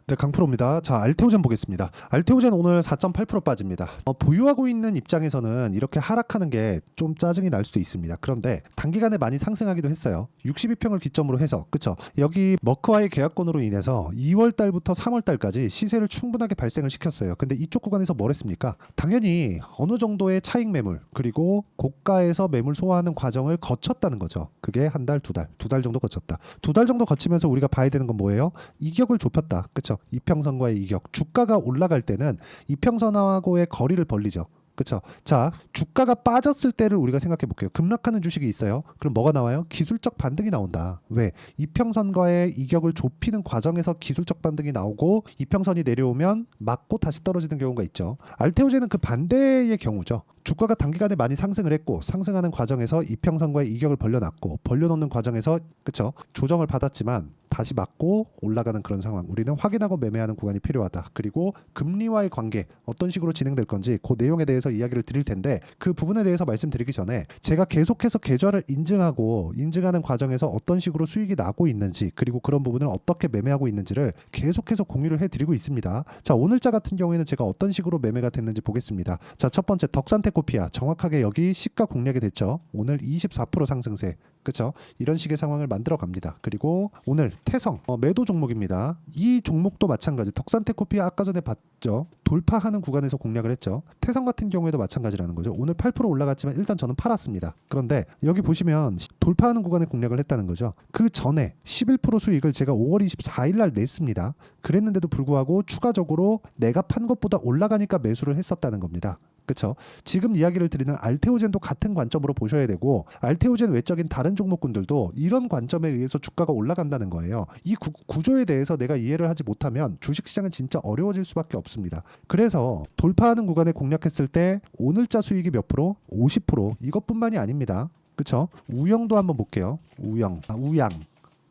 네, 강프로입니다. 자, 알테오젠 보겠습니다. 알테오젠 오늘 4.8% 빠집니다. 보유하고 있는 입장에서는 이렇게 하락하는 게 좀 짜증이 날 수도 있습니다. 그런데 단기간에 많이 상승하기도 했어요. 62평을 기점으로 해서, 그쵸? 여기 머크와의 계약권으로 인해서 2월 달부터 3월 달까지 시세를 충분하게 발생을 시켰어요. 근데 이쪽 구간에서 뭘 했습니까? 당연히 어느 정도의 차익 매물, 그리고 고가에서 매물 소화하는 과정을 거쳤다는 거죠. 그게 한 달, 두 달 정도 거쳤다. 두 달 정도 거치면서 우리가 봐야 되는 건 뭐예요? 이격을 좁혔다. 그쵸? 이평선과의 이격. 주가가 올라갈 때는 이평선하고의 거리를 벌리죠. 그쵸? 자, 주가가 빠졌을 때를 우리가 생각해 볼게요. 급락하는 주식이 있어요. 그럼 뭐가 나와요? 기술적 반등이 나온다. 왜? 이평선과의 이격을 좁히는 과정에서 기술적 반등이 나오고 이평선이 내려오면 맞고 다시 떨어지는 경우가 있죠. 알테오젠은 그 반대의 경우죠. 주가가 단기간에 많이 상승을 했고 상승하는 과정에서 이평선과의 이격을 벌려놨고 벌려놓는 과정에서 그쵸? 조정을 받았지만 다시 맞고 올라가는 그런 상황. 우리는 확인하고 매매하는 구간이 필요하다. 그리고 금리와의 관계 어떤 식으로 진행될 건지 그 내용에 대해서 이야기를 드릴 텐데 그 부분에 대해서 말씀드리기 전에 제가 계속해서 계좌를 인증하고 인증하는 과정에서 어떤 식으로 수익이 나고 있는지 그리고 그런 부분을 어떻게 매매하고 있는지를 계속해서 공유를 해드리고 있습니다. 자, 오늘자 같은 경우에는 제가 어떤 식으로 매매가 됐는지 보겠습니다. 자, 첫 번째 덕산테코피아 정확하게 여기 시가 공략이 됐죠. 오늘 24% 상승세. 그렇죠? 이런 식의 상황을 만들어 갑니다. 그리고 오늘 태성 매도 종목입니다. 이 종목도 마찬가지. 덕산테코피아 아까 전에 봤죠. 돌파하는 구간에서 공략을 했죠. 태성 같은 경우에도 마찬가지라는 거죠. 오늘 8% 올라갔지만 일단 저는 팔았습니다. 그런데 여기 보시면 돌파하는 구간에 공략을 했다는 거죠. 그 전에 11% 수익을 제가 5월 24일 날 냈습니다. 그랬는데도 불구하고 추가적으로 내가 판 것보다 올라가니까 매수를 했었다는 겁니다. 그렇죠? 지금 이야기를 드리는 알테오젠도 같은 관점으로 보셔야 되고 알테오젠 외적인 다른 종목군들도 이런 관점에 의해서 주가가 올라간다는 거예요. 이 구조에 대해서 내가 이해를 하지 못하면 주식시장은 진짜 어려워질 수밖에 없습니다. 그래서 돌파하는 구간에 공략했을 때 오늘자 수익이 몇 프로? 50%. 이것뿐만이 아닙니다. 그렇죠? 우영도 한번 볼게요. 우양.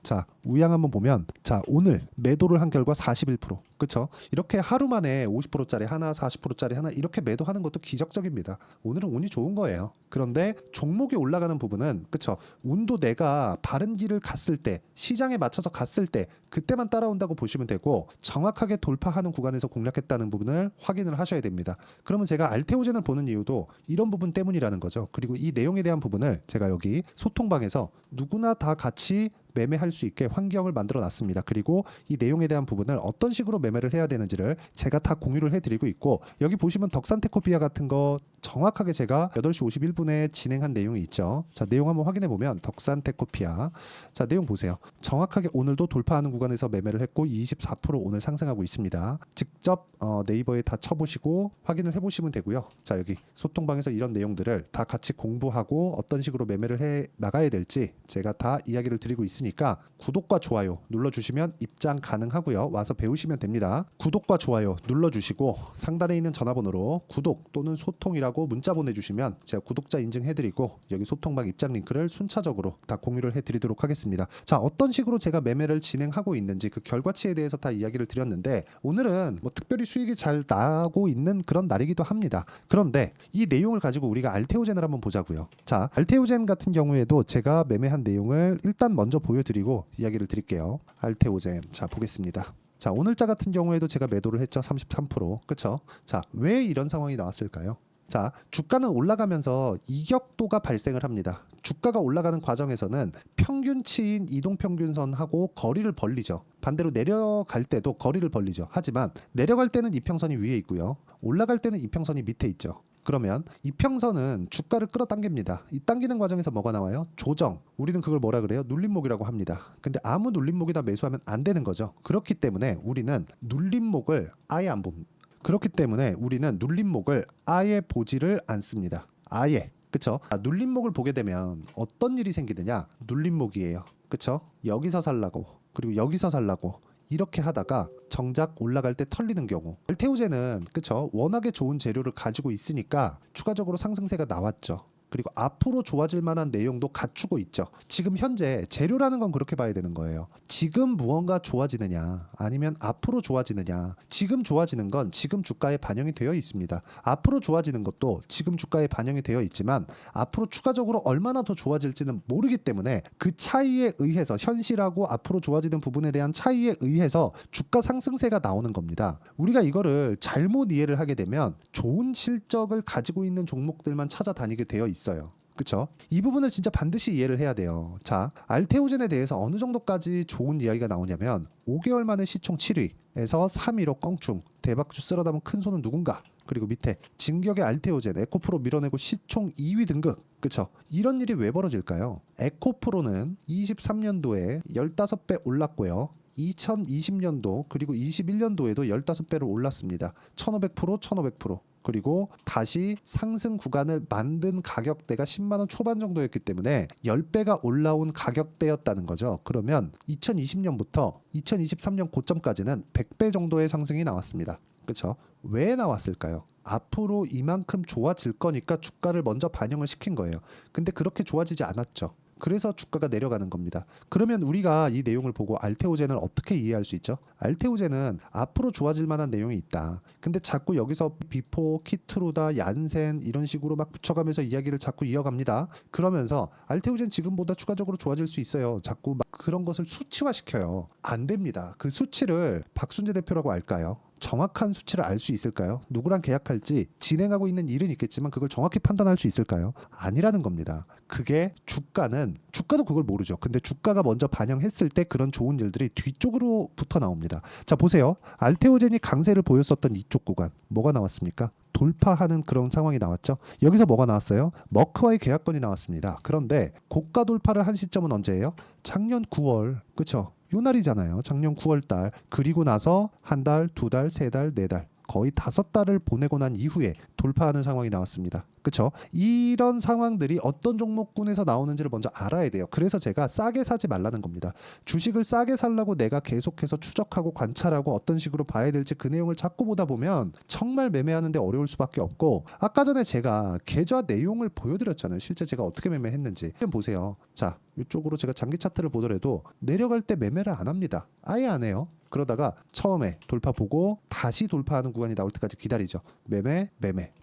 자, 우양 한번 보면 자, 오늘 매도를 한 결과 41%. 그렇죠? 이렇게 하루 만에 50%짜리 하나, 40%짜리 하나 이렇게 매도하는 것도 기적적입니다. 오늘은 운이 좋은 거예요. 그런데 종목이 올라가는 부분은 그렇죠? 운도 내가 바른 길을 갔을 때, 시장에 맞춰서 갔을 때 그때만 따라온다고 보시면 되고 정확하게 돌파하는 구간에서 공략했다는 부분을 확인을 하셔야 됩니다. 그러면 제가 알테오젠을 보는 이유도 이런 부분 때문이라는 거죠. 그리고 이 내용에 대한 부분을 제가 여기 소통방에서 누구나 다 같이 매매할 수 있게 환경을 만들어 놨습니다. 그리고 이 내용에 대한 부분을 어떤 식으로 매매를 해야 되는지를 제가 다 공유를 해드리고 있고 여기 보시면 덕산테코피아 같은 거 정확하게 제가 8시 51분에 진행한 내용이 있죠. 자, 내용 한번 확인해 보면 덕산테코피아 자, 내용 보세요. 정확하게 오늘도 돌파하는 구간에서 매매를 했고 24% 오늘 상승하고 있습니다. 직접 네이버에 다 쳐보시고 확인을 해보시면 되고요. 자, 여기 소통방에서 이런 내용들을 다 같이 공부하고 어떤 식으로 매매를 해 나가야 될지 제가 다 이야기를 드리고 있으니까 구독과 좋아요 눌러주시면 입장 가능하고요. 와서 배우시면 됩니다. 구독과 좋아요 눌러주시고 상단에 있는 전화번호로 구독 또는 소통이라고 문자 보내주시면 제가 구독자 인증해드리고 여기 소통방 입장 링크를 순차적으로 다 공유를 해드리도록 하겠습니다. 자, 어떤 식으로 제가 매매를 진행하고 있는지 그 결과치에 대해서 다 이야기를 드렸는데 오늘은 뭐 특별히 수익이 잘 나고 있는 그런 날이기도 합니다. 그런데 이 내용을 가지고 우리가 알테오젠을 한번 보자고요. 자, 알테오젠 같은 경우에도 제가 매매한 내용을 일단 먼저 보여드리고 이야기를 드릴게요. 알테오젠 자 보겠습니다. 자, 오늘자 같은 경우에도 제가 매도를 했죠. 33%. 그쵸? 자, 왜 이런 상황이 나왔을까요? 자, 주가는 올라가면서 이격도가 발생을 합니다. 주가가 올라가는 과정에서는 평균치인 이동평균선하고 거리를 벌리죠. 반대로 내려갈 때도 거리를 벌리죠. 하지만 내려갈 때는 이평선이 위에 있고요. 올라갈 때는 이평선이 밑에 있죠. 그러면 이평선은 주가를 끌어당깁니다. 이 당기는 과정에서 뭐가 나와요? 조정. 우리는 그걸 뭐라 그래요? 눌림목이라고 합니다. 근데 아무 눌림목이나 매수하면 안 되는 거죠. 그렇기 때문에 우리는 눌림목을 아예 안 봅니다. 그렇기 때문에 우리는 눌림목을 아예 보지를 않습니다. 아예. 그쵸? 눌림목을 보게 되면 어떤 일이 생기느냐? 눌림목이에요. 그쵸? 여기서 살라고 그리고 여기서 살라고 이렇게 하다가 정작 올라갈 때 털리는 경우. 알테오젠은 그쵸? 워낙에 좋은 재료를 가지고 있으니까 추가적으로 상승세가 나왔죠. 그리고 앞으로 좋아질 만한 내용도 갖추고 있죠. 지금 현재 재료라는 건 그렇게 봐야 되는 거예요. 지금 무언가 좋아지느냐 아니면 앞으로 좋아지느냐. 지금 좋아지는 건 지금 주가에 반영이 되어 있습니다. 앞으로 좋아지는 것도 지금 주가에 반영이 되어 있지만 앞으로 추가적으로 얼마나 더 좋아질지는 모르기 때문에 그 차이에 의해서 현실하고 앞으로 좋아지는 부분에 대한 차이에 의해서 주가 상승세가 나오는 겁니다. 우리가 이거를 잘못 이해를 하게 되면 좋은 실적을 가지고 있는 종목들만 찾아다니게 되어 있어요. 그쵸? 이 부분을 진짜 반드시 이해를 해야 돼요. 자, 알테오젠에 대해서 어느 정도까지 좋은 이야기가 나오냐면 5개월 만에 시총 7위에서 3위로 껑충. 대박주 쓸어 담은 큰 손은 누군가? 그리고 밑에 진격의 알테오젠 에코프로 밀어내고 시총 2위 등극. 그쵸? 이런 일이 왜 벌어질까요? 에코프로는 23년도에 15배 올랐고요. 2020년도 그리고 21년도에도 15배로 올랐습니다. 1500%, 1500%. 그리고 다시 상승 구간을 만든 가격대가 10만 원 초반 정도였기 때문에 10배가 올라온 가격대였다는 거죠. 그러면 2020년부터 2023년 고점까지는 100배 정도의 상승이 나왔습니다. 그렇죠? 왜 나왔을까요? 앞으로 이만큼 좋아질 거니까 주가를 먼저 반영을 시킨 거예요. 근데 그렇게 좋아지지 않았죠. 그래서 주가가 내려가는 겁니다. 그러면 우리가 이 내용을 보고 알테오젠을 어떻게 이해할 수 있죠? 알테오젠은 앞으로 좋아질 만한 내용이 있다. 근데 자꾸 여기서 비포, 키트루다, 얀센 이런 식으로 막 붙여가면서 이야기를 자꾸 이어갑니다. 그러면서 알테오젠 지금보다 추가적으로 좋아질 수 있어요. 자꾸 막 그런 것을 수치화시켜요. 안 됩니다. 그 수치를 박순재 대표라고 알까요? 정확한 수치를 알 수 있을까요? 누구랑 계약할지 진행하고 있는 일은 있겠지만 그걸 정확히 판단할 수 있을까요? 아니라는 겁니다. 그게 주가도 그걸 모르죠. 근데 주가가 먼저 반영했을 때 그런 좋은 일들이 뒤쪽으로 붙어 나옵니다. 자, 보세요. 알테오젠이 강세를 보였었던 이쪽 구간 뭐가 나왔습니까? 돌파하는 그런 상황이 나왔죠. 여기서 뭐가 나왔어요? 머크와의 계약건이 나왔습니다. 그런데 고가 돌파를 한 시점은 언제예요? 작년 9월. 그렇죠? 요 날이잖아요. 작년 9월 달. 그리고 나서 한 달, 두 달, 세 달, 네 달. 거의 5달을 보내고 난 이후에 돌파하는 상황이 나왔습니다. 그렇죠? 이런 상황들이 어떤 종목군에서 나오는지를 먼저 알아야 돼요. 그래서 제가 싸게 사지 말라는 겁니다. 주식을 싸게 살라고 내가 계속해서 추적하고 관찰하고 어떤 식으로 봐야 될지 그 내용을 자꾸 보다 보면 정말 매매하는데 어려울 수밖에 없고, 아까 전에 제가 계좌 내용을 보여드렸잖아요. 실제 제가 어떻게 매매했는지 좀 보세요. 자, 이쪽으로 제가 장기 차트를 보더라도 내려갈 때 매매를 안 합니다. 아예 안 해요. 그러다가 처음에 돌파 보고 다시 돌파하는 구간이 나올 때까지 기다리죠. 매매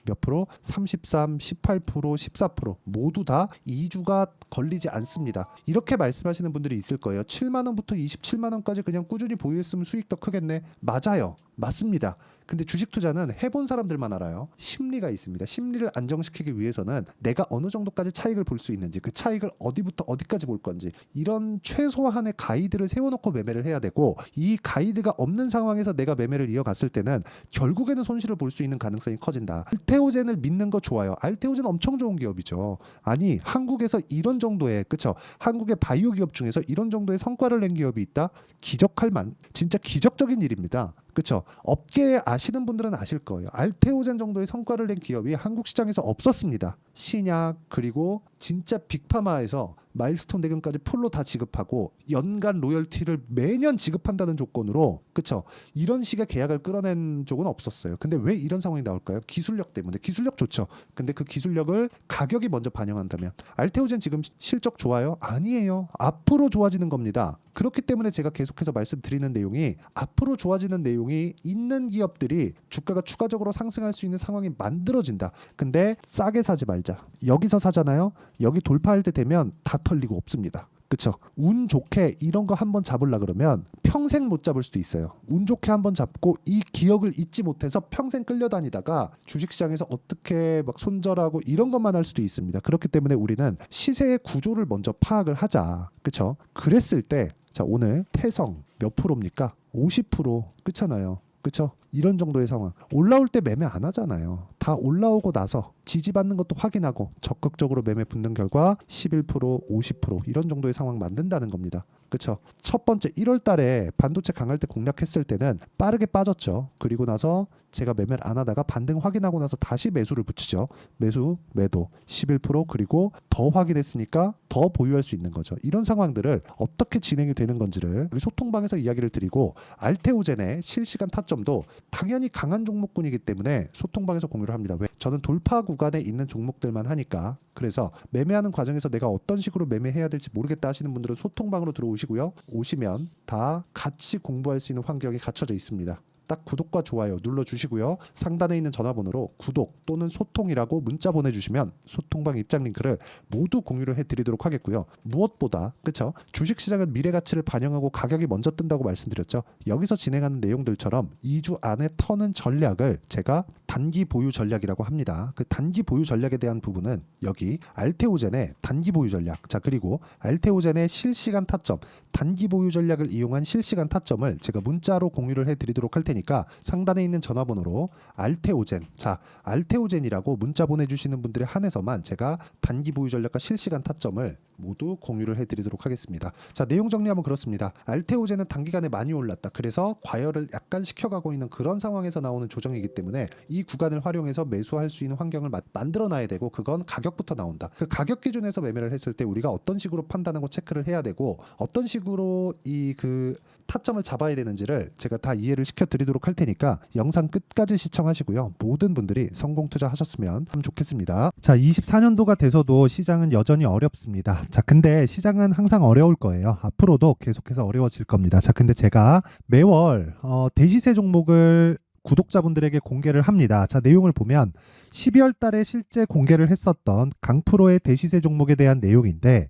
몇 프로? 33, 18%, 14% 모두 다 2주가 걸리지 않습니다. 이렇게 말씀하시는 분들이 있을 거예요. 7만 원부터 27만 원까지 그냥 꾸준히 보유했으면 수익 더 크겠네. 맞아요. 맞습니다. 근데 주식 투자는 해본 사람들만 알아요. 심리가 있습니다. 심리를 안정시키기 위해서는 내가 어느 정도까지 차익을 볼 수 있는지, 그 차익을 어디부터 어디까지 볼 건지, 이런 최소한의 가이드를 세워놓고 매매를 해야 되고, 이 가이드가 없는 상황에서 내가 매매를 이어갔을 때는 결국에는 손실을 볼 수 있는 가능성이 커진다. 알테오젠을 믿는 거 좋아요. 알테오젠 엄청 좋은 기업이죠. 아니, 한국에서 이런 정도의, 그쵸? 한국의 바이오 기업 중에서 이런 정도의 성과를 낸 기업이 있다? 기적할 만, 진짜 기적적인 일입니다. 그렇죠? 업계에 아시는 분들은 아실 거예요. 알테오젠 정도의 성과를 낸 기업이 한국 시장에서 없었습니다. 신약 그리고 진짜 빅파마에서 마일스톤 대금까지 풀로 다 지급하고 연간 로열티를 매년 지급한다는 조건으로, 그렇죠? 이런 식의 계약을 끌어낸 적은 없었어요. 근데 왜 이런 상황이 나올까요? 기술력 때문에. 기술력 좋죠. 근데 그 기술력을 가격이 먼저 반영한다면 알테오젠 지금 실적 좋아요? 아니에요. 앞으로 좋아지는 겁니다. 그렇기 때문에 제가 계속해서 말씀드리는 내용이, 앞으로 좋아지는 내용이 있는 기업들이 주가가 추가적으로 상승할 수 있는 상황이 만들어진다. 근데 싸게 사지 말자. 여기서 사잖아요. 여기 돌파할 때 되면 다 털리고 없습니다. 그쵸? 운 좋게 이런 거 한번 잡으려 그러면 평생 못 잡을 수도 있어요. 운 좋게 한번 잡고 이 기억을 잊지 못해서 평생 끌려다니다가 주식시장에서 어떻게 막 손절하고 이런 것만 할 수도 있습니다. 그렇기 때문에 우리는 시세의 구조를 먼저 파악을 하자. 그쵸? 그랬을 때, 자, 오늘 태성 몇 프로입니까? 50% 그렇잖아요. 그쵸? 이런 정도의 상황. 올라올 때 매매 안 하잖아요. 다 올라오고 나서 지지받는 것도 확인하고 적극적으로 매매 붙는 결과 11%, 50% 이런 정도의 상황 만든다는 겁니다. 그쵸? 첫 번째 1월 달에 반도체 강할 때 공략했을 때는 빠르게 빠졌죠. 그리고 나서 제가 매매를 안 하다가 반등 확인하고 나서 다시 매수를 붙이죠. 매수, 매도 11% 그리고 더 확인했으니까 더 보유할 수 있는 거죠. 이런 상황들을 어떻게 진행이 되는 건지를 우리 소통방에서 이야기를 드리고 알테오젠의 실시간 타점도 당연히 강한 종목군이기 때문에 소통방에서 공유를 합니다. 왜? 저는 돌파 구간에 있는 종목들만 하니까. 그래서 매매하는 과정에서 내가 어떤 식으로 매매해야 될지 모르겠다 하시는 분들은 소통방으로 들어오시고요. 오시면 다 같이 공부할 수 있는 환경이 갖춰져 있습니다. 딱 구독과 좋아요 눌러주시고요. 상단에 있는 전화번호로 구독 또는 소통이라고 문자 보내주시면 소통방 입장 링크를 모두 공유를 해드리도록 하겠고요. 무엇보다 그쵸? 주식시장은 미래 가치를 반영하고 가격이 먼저 뜬다고 말씀드렸죠. 여기서 진행하는 내용들처럼 2주 안에 터는 전략을 제가 단기 보유 전략이라고 합니다. 그 단기 보유 전략에 대한 부분은 여기 알테오젠의 단기 보유 전략, 자 그리고 알테오젠의 실시간 타점, 단기 보유 전략을 이용한 실시간 타점을 제가 문자로 공유를 해드리도록 할 테니까 상단에 있는 전화번호로 알테오젠, 자 알테오젠이라고 문자 보내주시는 분들에 한해서만 제가 단기 보유 전략과 실시간 타점을 모두 공유를 해드리도록 하겠습니다. 자 내용 정리하면 그렇습니다. 알테오젠은 단기간에 많이 올랐다. 그래서 과열을 약간 시켜가고 있는 그런 상황에서 나오는 조정이기 때문에 이 구간을 활용해서 매수할 수 있는 환경을 만들어 놔야 되고, 그건 가격부터 나온다. 그 가격 기준에서 매매를 했을 때 우리가 어떤 식으로 판단하고 체크를 해야 되고 어떤 식으로 이 그 타점을 잡아야 되는지를 제가 다 이해를 시켜드리도록 할 테니까 영상 끝까지 시청하시고요. 모든 분들이 성공 투자하셨으면 참 좋겠습니다. 자 24년도가 돼서도 시장은 여전히 어렵습니다. 자 근데 시장은 항상 어려울 거예요. 앞으로도 계속해서 어려워질 겁니다. 자 근데 제가 매월 대시세 종목을 구독자분들에게 공개를 합니다. 자 내용을 보면 12월 달에 실제 공개를 했었던 강프로의 대시세 종목에 대한 내용인데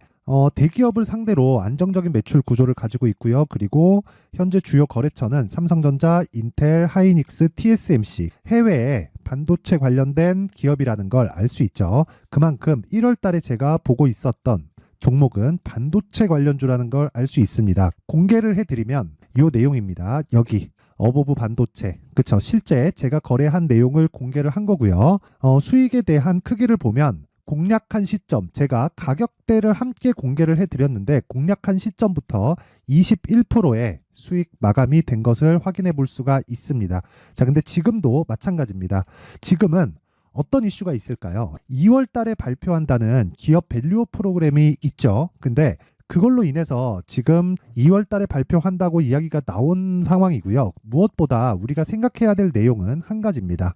대기업을 상대로 안정적인 매출 구조를 가지고 있고요. 그리고 현재 주요 거래처는 삼성전자, 인텔, 하이닉스, TSMC, 해외에 반도체 관련된 기업이라는 걸 알 수 있죠. 그만큼 1월 달에 제가 보고 있었던 종목은 반도체 관련주라는 걸 알 수 있습니다. 공개를 해드리면 이 내용입니다. 여기 어보브 반도체, 그쵸? 실제 제가 거래한 내용을 공개를 한 거고요. 수익에 대한 크기를 보면 공략한 시점, 제가 가격대를 함께 공개를 해드렸는데 공략한 시점부터 21%의 수익 마감이 된 것을 확인해 볼 수가 있습니다. 자, 근데 지금도 마찬가지입니다. 지금은 어떤 이슈가 있을까요? 2월 달에 발표한다는 기업 밸류업 프로그램이 있죠. 근데 그걸로 인해서 지금 2월 달에 발표한다고 이야기가 나온 상황이고요. 무엇보다 우리가 생각해야 될 내용은 한 가지입니다.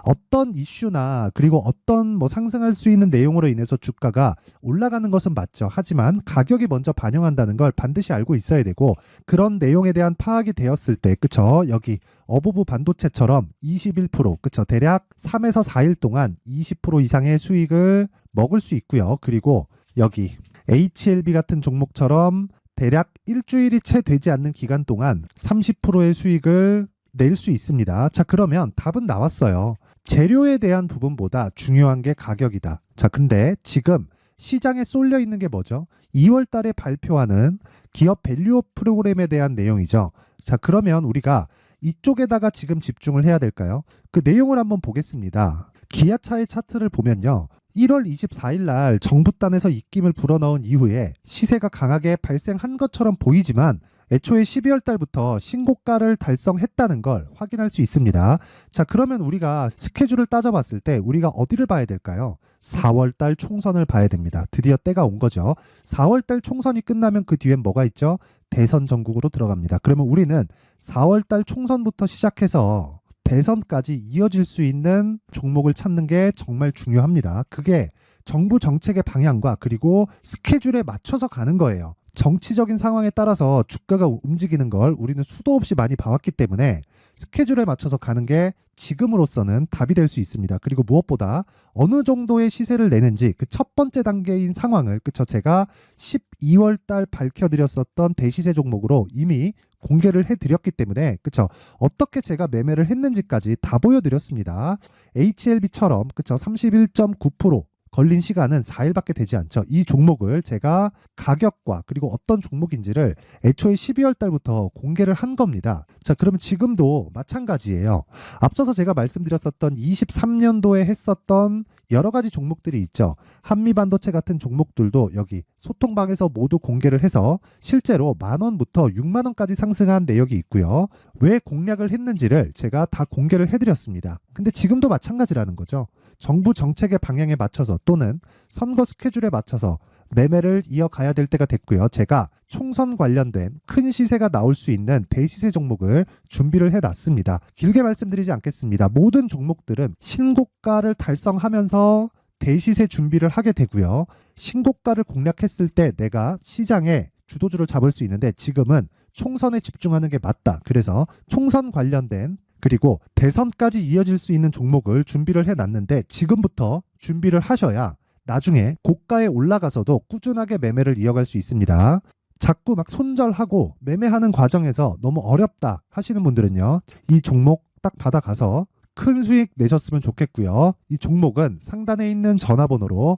어떤 이슈나 그리고 어떤 상승할 수 있는 내용으로 인해서 주가가 올라가는 것은 맞죠. 하지만 가격이 먼저 반영한다는 걸 반드시 알고 있어야 되고, 그런 내용에 대한 파악이 되었을 때, 그쵸? 여기 어보브 반도체처럼 21%, 그쵸? 대략 3에서 4일 동안 20% 이상의 수익을 먹을 수 있고요. 그리고 여기 HLB 같은 종목처럼 대략 일주일이 채 되지 않는 기간 동안 30%의 수익을 낼 수 있습니다. 자, 그러면 답은 나왔어요. 재료에 대한 부분보다 중요한 게 가격이다. 자, 근데 지금 시장에 쏠려 있는 게 뭐죠? 2월 달에 발표하는 기업 밸류업 프로그램에 대한 내용이죠. 자, 그러면 우리가 이쪽에다가 지금 집중을 해야 될까요? 그 내용을 한번 보겠습니다. 기아차의 차트를 보면요. 1월 24일 날 정부단에서 입김을 불어넣은 이후에 시세가 강하게 발생한 것처럼 보이지만 애초에 12월 달부터 신고가를 달성했다는 걸 확인할 수 있습니다. 자, 그러면 우리가 스케줄을 따져봤을 때 우리가 어디를 봐야 될까요? 4월 달 총선을 봐야 됩니다. 드디어 때가 온 거죠. 4월 달 총선이 끝나면 그 뒤엔 뭐가 있죠? 대선 전국으로 들어갑니다. 그러면 우리는 4월 달 총선부터 시작해서 대선까지 이어질 수 있는 종목을 찾는 게 정말 중요합니다. 그게 정부 정책의 방향과 그리고 스케줄에 맞춰서 가는 거예요. 정치적인 상황에 따라서 주가가 움직이는 걸 우리는 수도 없이 많이 봐왔기 때문에 스케줄에 맞춰서 가는 게 지금으로서는 답이 될 수 있습니다. 그리고 무엇보다 어느 정도의 시세를 내는지 그 첫 번째 단계인 상황을, 그쵸? 제가 12월 달 밝혀드렸었던 대시세 종목으로 이미 공개를 해드렸기 때문에, 그쵸? 어떻게 제가 매매를 했는지까지 다 보여드렸습니다. HLB처럼, 그쵸? 31.9% 걸린 시간은 4일밖에 되지 않죠. 이 종목을 제가 가격과 그리고 어떤 종목인지를 애초에 12월 달부터 공개를 한 겁니다. 자, 그러면 지금도 마찬가지예요. 앞서서 제가 말씀드렸었던 23년도에 했었던 여러 가지 종목들이 있죠. 한미반도체 같은 종목들도 여기 소통방에서 모두 공개를 해서 실제로 10,000원부터 60,000원까지 상승한 내역이 있고요. 왜 공략을 했는지를 제가 다 공개를 해드렸습니다. 근데 지금도 마찬가지라는 거죠. 정부 정책의 방향에 맞춰서 또는 선거 스케줄에 맞춰서 매매를 이어가야 될 때가 됐고요. 제가 총선 관련된 큰 시세가 나올 수 있는 대시세 종목을 준비를 해놨습니다. 길게 말씀드리지 않겠습니다. 모든 종목들은 신고가를 달성하면서 대시세 준비를 하게 되고요. 신고가를 공략했을 때 내가 시장에 주도주를 잡을 수 있는데 지금은 총선에 집중하는 게 맞다. 그래서 총선 관련된 그리고 대선까지 이어질 수 있는 종목을 준비를 해놨는데 지금부터 준비를 하셔야 나중에 고가에 올라가서도 꾸준하게 매매를 이어갈 수 있습니다. 자꾸 막 손절하고 매매하는 과정에서 너무 어렵다 하시는 분들은요. 이 종목 딱 받아가서 큰 수익 내셨으면 좋겠고요. 이 종목은 상단에 있는 전화번호로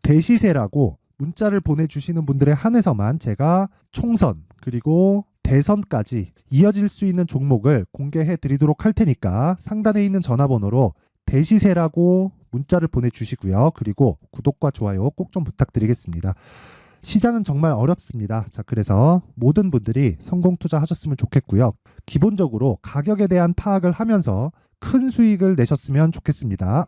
대시세라고 문자를 보내주시는 분들에 한해서만 제가 총선 그리고 대선까지 이어질 수 있는 종목을 공개해 드리도록 할 테니까 상단에 있는 전화번호로 대시세라고 문자를 보내주시고요. 그리고 구독과 좋아요 꼭 좀 부탁드리겠습니다. 시장은 정말 어렵습니다. 자, 그래서 모든 분들이 성공 투자하셨으면 좋겠고요. 기본적으로 가격에 대한 파악을 하면서 큰 수익을 내셨으면 좋겠습니다.